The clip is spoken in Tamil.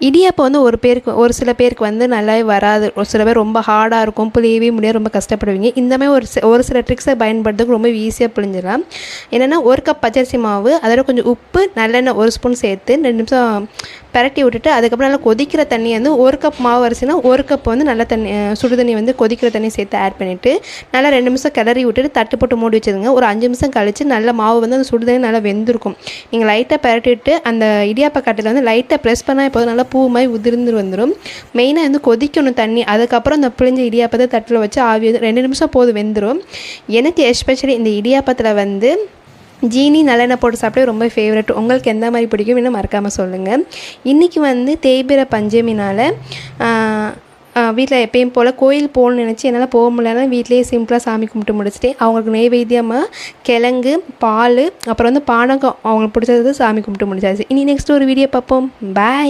இடியாப்பம் வந்து ஒரு சில பேருக்கு வந்து நல்லாவே வராது. ஒரு சில பேர் ரொம்ப ஹார்டாக இருக்கும், புளியவே முடியாது, ரொம்ப கஷ்டப்படுவீங்க. இந்த மாதிரி ஒரு சில ட்ரிக்ஸை பயன்படுத்துறதுக்கு ரொம்ப ஈஸியாக புழிஞ்சிடலாம். என்னென்னா, 1 கப் பச்சரிசி மாவு, அதோட கொஞ்சம் உப்பு, நல்லெண்ணெய் 1 ஸ்பூன் சேர்த்து 2 நிமிஷம் பரட்டி விட்டுட்டு, அதுக்கப்புறம் நல்லா கொதிக்கிற தண்ணி வந்து 1 கப் மாவு அரிசினா 1 கப் வந்து நல்ல தண்ணி, சுடு தண்ணி வந்து கொதிக்கிற தண்ணி சேர்த்து ஆட் பண்ணிவிட்டு நல்லா 2 நிமிஷம் கிளறி விட்டுட்டு தட்டு போட்டு மூடி வச்சுருங்க. ஒரு 5 நிமிஷம் கழித்து நல்ல மாவு வந்து அந்த சுடு தண்ணி நல்லா வெந்திருக்கும். நீங்கள் லைட்டாக பரட்டிவிட்டு அந்த இடியாப்ப கட்டில் வந்து லைட்டாக ப்ரெஸ் பண்ணால் இப்போ நல்லா பூ மாதிரி உதிர்ந்து வந்துடும். மெயினாக வந்து கொதிக்கணும் தண்ணி. அதுக்கப்புறம் அந்த பிழிஞ்ச இடியாப்பத்தை தட்டில் வச்சு ஆவி 2 நிமிஷம் போது வெந்துடும். எனக்கு எஸ்பெஷலி இந்த இடியாப்பத்தில் வந்து ஜீனி நல்லெண்ணெய் போட்டு சாப்பிட்டே ரொம்ப ஃபேவரட். உங்களுக்கு எந்த மாதிரி பிடிக்கும் இன்னும் மறக்காமல் சொல்லுங்கள். இன்றைக்கி வந்து தேய்பிறை பஞ்சமினால் வீட்டில் எப்பயும் போல் கோயில் போகணுன்னு நினச்சி என்னால் போக முடியலனா வீட்டிலேயே சிம்பிளாக சாமி கும்பிட்டு முடிச்சுட்டு அவங்களுக்கு நெய்வேத்தியமாக கிழங்கு, பால், அப்புறம் வந்து பானகம் அவங்களுக்கு பிடிச்சது சாமி கும்பிட்டு முடிச்சாச்சு. இனி நெக்ஸ்ட் ஒரு வீடியோ பார்ப்போம். பாய்.